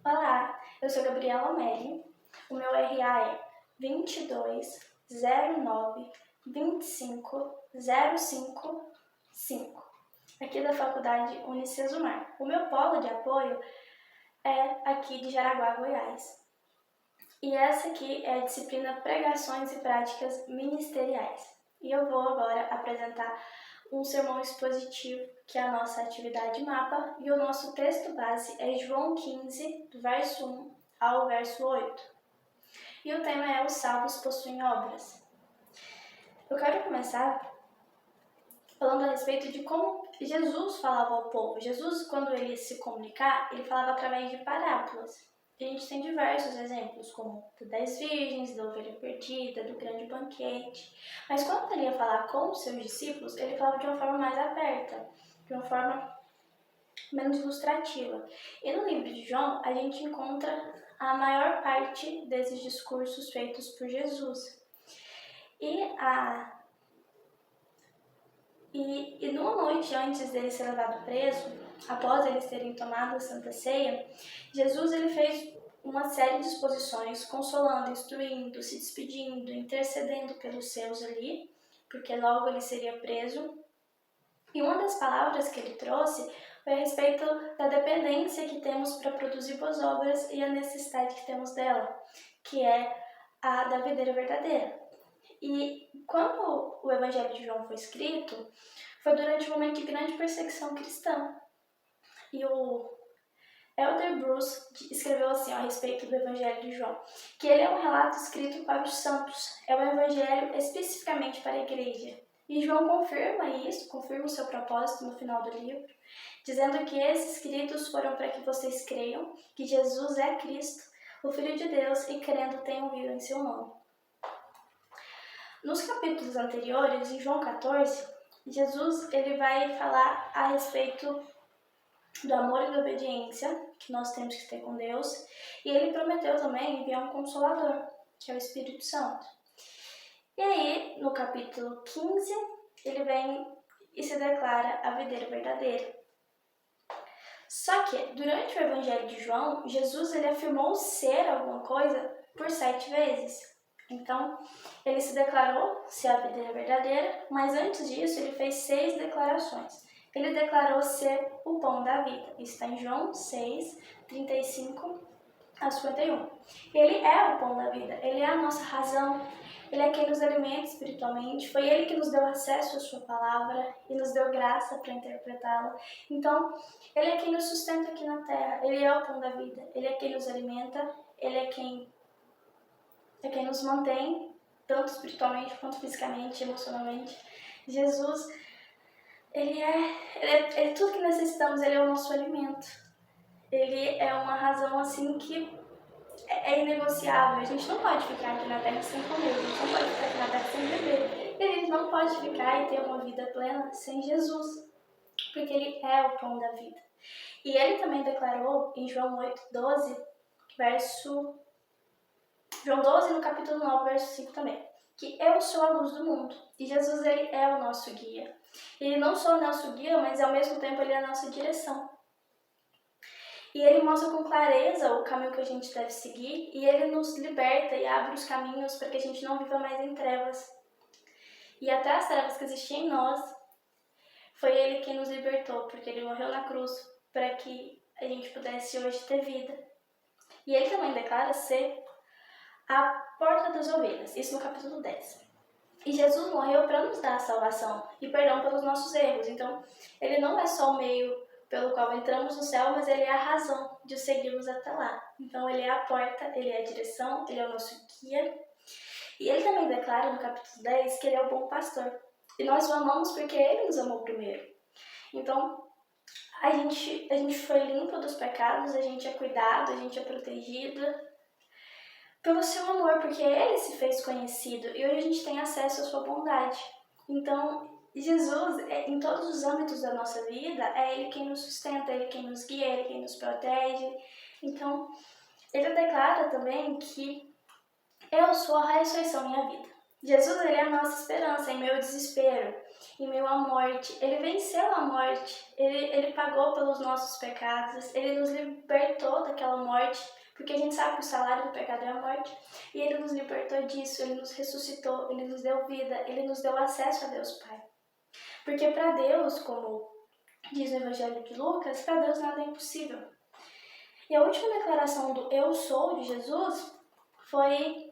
Olá, eu sou Gabriela Melli, o meu RA é 2209-25-055, aqui da Faculdade Unicesumar. O meu polo de apoio é aqui de Jaraguá, Goiás. E essa aqui é a disciplina Pregações e Práticas Ministeriais. E eu vou agora apresentar um sermão expositivo, que é a nossa atividade mapa, e o nosso texto base é João 15, do verso 1 ao verso 8. E o tema é Os salvos possuem obras. Eu quero começar falando a respeito de como Jesus falava ao povo. Jesus, quando ele ia se comunicar, ele falava através de parábolas. E a gente tem diversos exemplos, como das 10 virgens, da ovelha perdida, do grande banquete. Mas quando ele ia falar com os seus discípulos, ele falava de uma forma mais aberta, de uma forma menos ilustrativa. E no livro de João, a gente encontra a maior parte desses discursos feitos por Jesus. E numa noite antes dele ser levado preso, após eles terem tomado a Santa Ceia, Jesus ele fez uma série de exposições, consolando, instruindo, se despedindo, intercedendo pelos seus ali, porque logo ele seria preso. E uma das palavras que ele trouxe foi a respeito da dependência que temos para produzir boas obras e a necessidade que temos dela, que é a da videira verdadeira. E quando o Evangelho de João foi escrito, foi durante um momento de grande perseguição cristã. E o Elder Bruce escreveu assim a respeito do Evangelho de João, que ele é um relato escrito para os santos, é um evangelho especificamente para a igreja. E João confirma isso, confirma o seu propósito no final do livro, dizendo que esses escritos foram para que vocês creiam que Jesus é Cristo, o Filho de Deus, e crendo tenham vida em seu nome. Nos capítulos anteriores, em João 14, Jesus ele vai falar a respeito do amor e da obediência que nós temos que ter com Deus, e ele prometeu também enviar um Consolador, que é o Espírito Santo. E aí, no capítulo 15, ele vem e se declara a videira verdadeira. Só que, durante o Evangelho de João, Jesus ele afirmou ser alguma coisa por 7 vezes. Então, ele se declarou ser a videira verdadeira, mas antes disso ele fez 6 declarações. Ele declarou ser o pão da vida. Isso está em João 6, 35 a 51. Ele é o pão da vida, ele é a nossa razão, ele é quem nos alimenta espiritualmente, foi ele que nos deu acesso à sua palavra e nos deu graça para interpretá-la. Então, ele é quem nos sustenta aqui na terra, ele é o pão da vida, ele é quem nos alimenta, ele é quem nos mantém, tanto espiritualmente quanto fisicamente, emocionalmente. Jesus, ele é tudo que necessitamos, ele é o nosso alimento. Ele é uma razão assim que é inegociável. A gente não pode ficar aqui na Terra sem comer, a gente não pode ficar aqui na Terra sem beber. E a gente não pode ficar e ter uma vida plena sem Jesus, porque ele é o pão da vida. E ele também declarou em João 8:12, João 12, no capítulo 9, verso 5 também, que eu sou a luz do mundo. E Jesus, ele é o nosso guia. Ele não só é o nosso guia, mas ao mesmo tempo ele é a nossa direção. E ele mostra com clareza o caminho que a gente deve seguir, e ele nos liberta e abre os caminhos para que a gente não viva mais em trevas. E até as trevas que existiam em nós, foi ele quem nos libertou, porque ele morreu na cruz para que a gente pudesse hoje ter vida. E ele também declara ser a porta das ovelhas, isso no capítulo 10. E Jesus morreu para nos dar a salvação e perdão pelos nossos erros. Então, ele não é só o meio pelo qual entramos no céu, mas ele é a razão de seguirmos até lá. Então, ele é a porta, ele é a direção, ele é o nosso guia. E ele também declara no capítulo 10 que ele é o bom pastor. E nós o amamos porque ele nos amou primeiro. Então, a gente foi limpo dos pecados, a gente é cuidado, a gente é protegido pelo seu amor, porque ele se fez conhecido e hoje a gente tem acesso à sua bondade. Então, Jesus, em todos os âmbitos da nossa vida, é ele quem nos sustenta, ele quem nos guia, ele quem nos protege. Então, ele declara também que eu sou a ressurreição e a vida. Jesus, ele é a nossa esperança em meio ao desespero, em meio à morte. Ele venceu a morte, ele pagou pelos nossos pecados, ele nos libertou daquela morte, porque a gente sabe que o salário do pecado é a morte, e ele nos libertou disso, ele nos ressuscitou, ele nos deu vida, ele nos deu acesso a Deus Pai. Porque para Deus, como diz no Evangelho de Lucas, para Deus nada é impossível. E a última declaração do eu sou de Jesus foi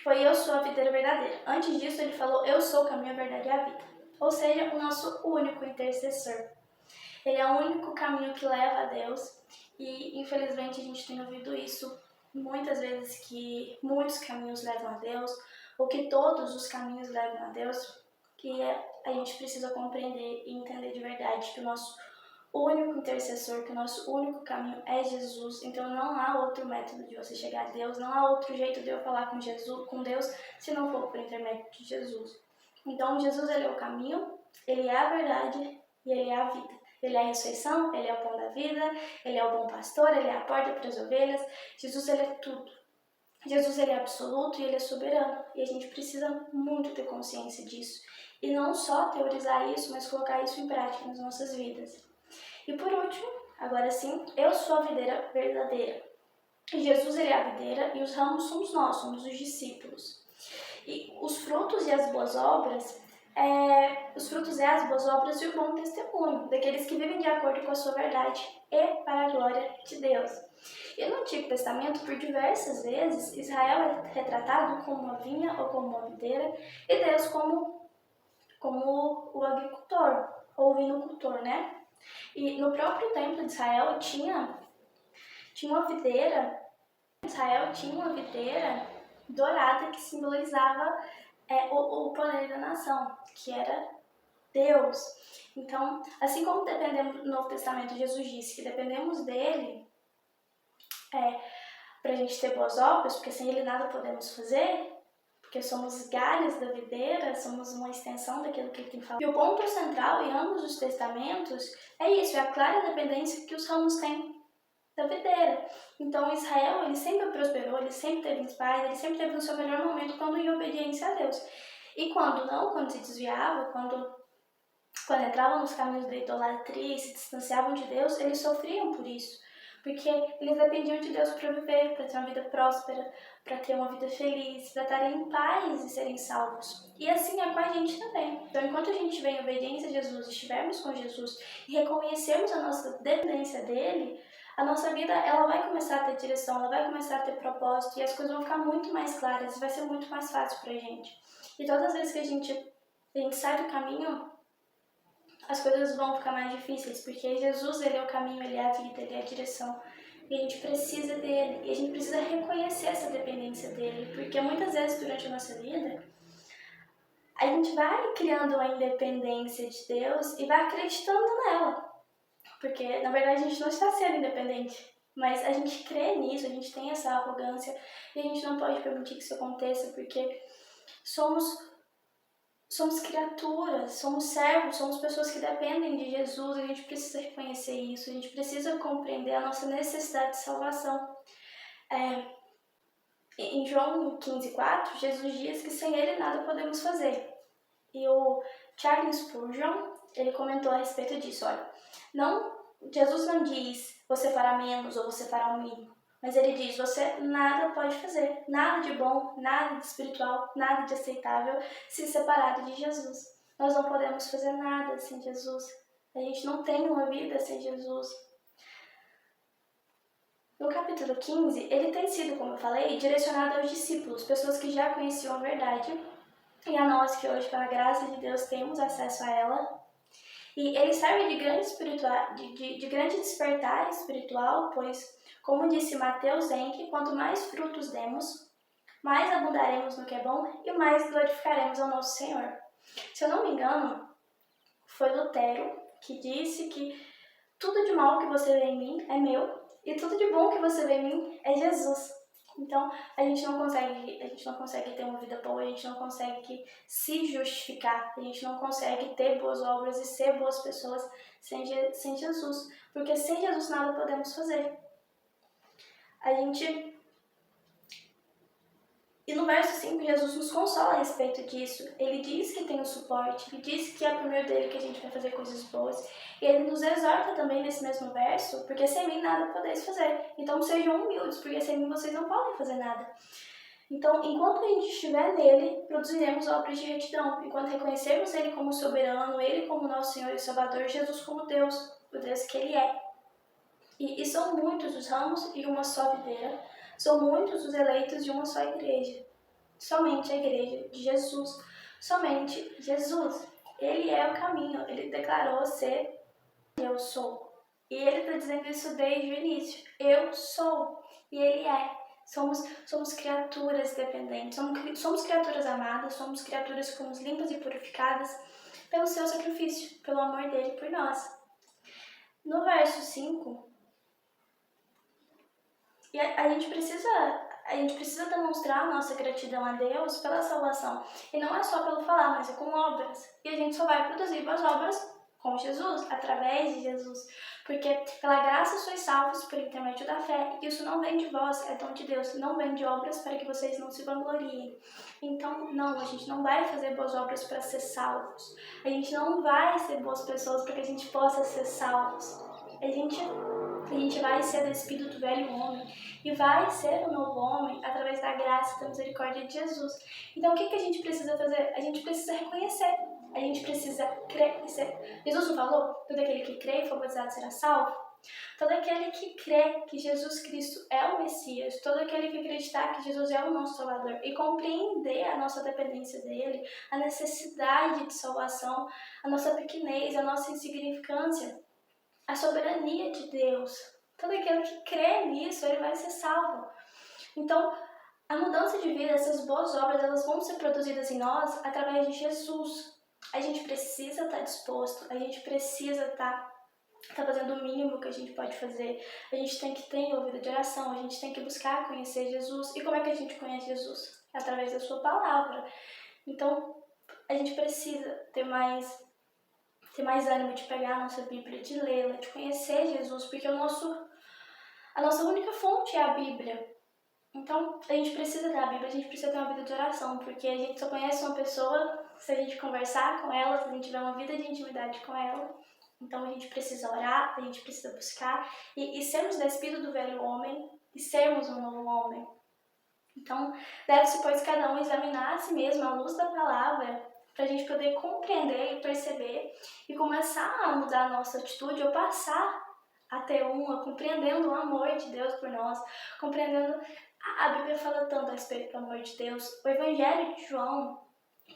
eu sou a videira verdadeira. Antes disso ele falou eu sou o caminho, a verdade e a vida. Ou seja, o nosso único intercessor. Ele é o único caminho que leva a Deus e infelizmente a gente tem ouvido isso muitas vezes, que muitos caminhos levam a Deus ou que todos os caminhos levam a Deus, que a gente precisa compreender e entender de verdade que o nosso único intercessor, que o nosso único caminho é Jesus. Então não há outro método de você chegar a Deus, não há outro jeito de eu falar com Jesus, com Deus, se não for por intermédio de Jesus. Então Jesus, ele é o caminho, ele é a verdade e ele é a vida. Ele é a ressurreição, ele é o pão da vida, ele é o bom pastor, ele é a porta para as ovelhas. Jesus, ele é tudo. Jesus, ele é absoluto e ele é soberano. E a gente precisa muito ter consciência disso. E não só teorizar isso, mas colocar isso em prática nas nossas vidas. E por último, agora sim, eu sou a videira verdadeira. Jesus, ele é a videira e os ramos somos nós, somos os discípulos. E os frutos e as boas obras, os frutos e as boas obras e o bom testemunho, daqueles que vivem de acordo com a sua verdade e para a glória de Deus. E no Antigo Testamento, por diversas vezes, Israel é retratado como uma vinha ou como uma videira e Deus como o agricultor ou o vinocultor, né? E no próprio templo de Israel tinha uma videira. Israel tinha uma videira dourada que simbolizava o poder da nação, que era Deus. Então, assim como dependemos do Novo Testamento, Jesus disse que dependemos dele para a gente ter boas obras, porque sem ele nada podemos fazer, porque somos galhos da videira, somos uma extensão daquilo que ele tem falado. E o ponto central em ambos os testamentos é isso, é a clara dependência que os ramos têm da videira. Então Israel, ele sempre prosperou, ele sempre teve paz, ele sempre teve no seu melhor momento quando em obediência a Deus. E quando não, quando se desviava, quando entravam nos caminhos da idolatria e se distanciavam de Deus, eles sofriam por isso. Porque eles dependiam de Deus para viver, para ter uma vida próspera, para ter uma vida feliz, para estarem em paz e serem salvos. E assim é com a gente também. Então, enquanto a gente estiver em obediência a Jesus, estivermos com Jesus e reconhecermos a nossa dependência dele, a nossa vida ela vai começar a ter direção, ela vai começar a ter propósito e as coisas vão ficar muito mais claras e vai ser muito mais fácil para a gente. E todas as vezes que a gente sai do caminho, as coisas vão ficar mais difíceis, porque Jesus, ele é o caminho, ele é a vida, ele é a direção. E a gente precisa dele, e a gente precisa reconhecer essa dependência dele, porque muitas vezes durante a nossa vida, a gente vai criando a independência de Deus e vai acreditando nela. Porque, na verdade, a gente não está sendo independente, mas a gente crê nisso, a gente tem essa arrogância, e a gente não pode permitir que isso aconteça, porque somos criaturas, somos servos, somos pessoas que dependem de Jesus, a gente precisa reconhecer isso, a gente precisa compreender a nossa necessidade de salvação. Em João 15,4, Jesus diz que sem ele nada podemos fazer. E o Charles Spurgeon, ele comentou a respeito disso, olha, Jesus não diz você fará menos ou você fará o mínimo, mas ele diz, você nada pode fazer, nada de bom, nada de espiritual, nada de aceitável, se separado de Jesus. Nós não podemos fazer nada sem Jesus. A gente não tem uma vida sem Jesus. No capítulo 15, ele tem sido, como eu falei, direcionado aos discípulos, pessoas que já conheciam a verdade, e a nós que hoje, pela graça de Deus, temos acesso a ela. E ele serve de grande despertar espiritual, pois, como disse Mateus Henke, quanto mais frutos demos, mais abundaremos no que é bom e mais glorificaremos ao nosso Senhor. Se eu não me engano, foi Lutero que disse que tudo de mal que você vê em mim é meu e tudo de bom que você vê em mim é Jesus. Então, a gente não consegue ter uma vida boa, a gente não consegue se justificar, a gente não consegue ter boas obras e ser boas pessoas sem Jesus, porque sem Jesus nada podemos fazer. A gente E no verso 5, Jesus nos consola a respeito disso. Ele diz que tem o suporte, ele diz que é por meio dele que a gente vai fazer coisas boas. E ele nos exorta também nesse mesmo verso, porque sem mim nada podeis fazer. Então sejam humildes, porque sem mim vocês não podem fazer nada. Então, enquanto a gente estiver nele, produziremos obras de retidão. Enquanto reconhecermos ele como soberano, ele como nosso Senhor e Salvador, Jesus como Deus, o Deus que ele é. E são muitos os ramos e uma só videira. São muitos os eleitos de uma só igreja. Somente a igreja de Jesus. Somente Jesus. Ele é o caminho. Ele declarou ser eu sou. E ele está dizendo isso desde o início. Eu sou. E ele é. Somos criaturas dependentes. Somos criaturas amadas. Somos criaturas que fomos limpas e purificadas pelo seu sacrifício. Pelo amor dele por nós. No verso 5... E a gente precisa demonstrar a nossa gratidão a Deus pela salvação. E não é só pelo falar, mas é com obras. E a gente só vai produzir boas obras com Jesus, através de Jesus. Porque pela graça sois salvos por intermédio da fé. E isso não vem de vós, é dom de Deus. Não vem de obras para que vocês não se vangloriem. Então, não, a gente não vai fazer boas obras para ser salvos. A gente não vai ser boas pessoas para que a gente possa ser salvos. A gente vai ser despido do velho homem e vai ser o novo homem através da graça e da misericórdia de Jesus. Então, o que a gente precisa fazer? A gente precisa reconhecer, a gente precisa crer. Jesus não falou? Todo aquele que crê e for batizado será salvo? Todo aquele que crê que Jesus Cristo é o Messias, todo aquele que acreditar que Jesus é o nosso Salvador e compreender a nossa dependência dele, a necessidade de salvação, a nossa pequenez, a nossa insignificância, a soberania de Deus. Todo aquele que crê nisso, ele vai ser salvo. Então, a mudança de vida, essas boas obras, elas vão ser produzidas em nós através de Jesus. A gente precisa estar disposto, a gente precisa estar fazendo o mínimo que a gente pode fazer. A gente tem que ter ouvido de oração, a gente tem que buscar conhecer Jesus. E como é que a gente conhece Jesus? É através da sua palavra. Então, a gente precisa ter mais ânimo de pegar a nossa Bíblia, de lê-la, de conhecer Jesus, porque a nossa única fonte é a Bíblia. Então, a gente precisa da Bíblia, a gente precisa ter uma vida de oração, porque a gente só conhece uma pessoa se a gente conversar com ela, se a gente tiver uma vida de intimidade com ela. Então, a gente precisa orar, a gente precisa buscar e sermos despidos do velho homem e sermos um novo homem. Então, deve-se, pois, cada um examinar a si mesmo à luz da palavra, para a gente poder compreender e perceber e começar a mudar a nossa atitude ou passar a ter compreendendo o amor de Deus por nós, compreendendo. A Bíblia fala tanto a respeito do amor de Deus. O Evangelho de João,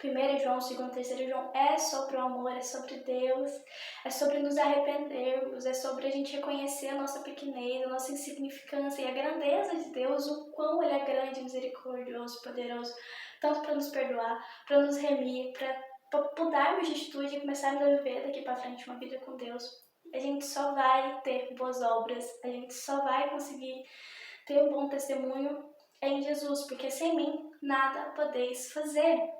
1 João, 2, 3 João, é sobre o amor, é sobre Deus, é sobre nos arrependermos, é sobre a gente reconhecer a nossa pequenez, a nossa insignificância e a grandeza de Deus, o quão Ele é grande, misericordioso, poderoso, tanto para nos perdoar, para nos remir, para mudarmos de atitude e começarmos a viver daqui para frente uma vida com Deus. A gente só vai ter boas obras, a gente só vai conseguir ter um bom testemunho em Jesus, porque sem mim nada podeis fazer.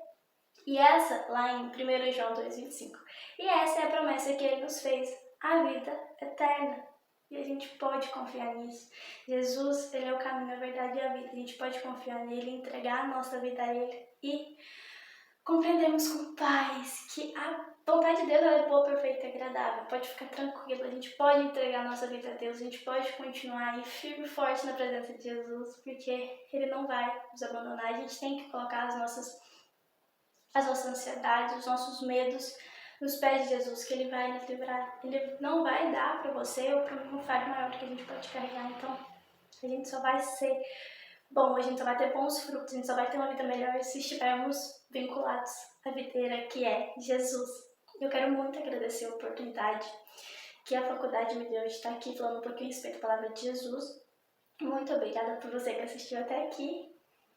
E essa, lá em 1 João 2,25, e essa é a promessa que Ele nos fez, a vida eterna. E a gente pode confiar nisso. Jesus, Ele é o caminho, a verdade e a vida. A gente pode confiar nele, entregar a nossa vida a Ele e compreendemos com paz que a vontade de Deus é boa, perfeita e agradável. Pode ficar tranquilo, a gente pode entregar a nossa vida a Deus, a gente pode continuar aí firme e forte na presença de Jesus, porque Ele não vai nos abandonar. A gente tem que colocar as nossas ansiedades, os nossos medos nos pés de Jesus, que Ele vai nos livrar. Ele não vai dar para você ou para mim um fardo maior que a gente pode carregar. Então, a gente só vai ser bom, a gente só vai ter bons frutos, a gente só vai ter uma vida melhor se estivermos vinculados à videira que é Jesus. Eu quero muito agradecer a oportunidade que a faculdade me deu de estar aqui falando um pouquinho a respeito da palavra de Jesus. Muito obrigada por você que assistiu até aqui.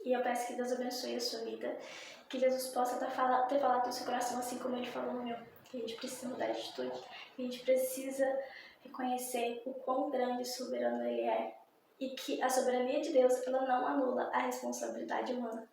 E eu peço que Deus abençoe a sua vida. Que Jesus possa ter falado no seu coração assim como Ele falou no meu. Que a gente precisa mudar de atitude. Que a gente precisa reconhecer o quão grande e soberano Ele é. E que a soberania de Deus, ela não anula a responsabilidade humana.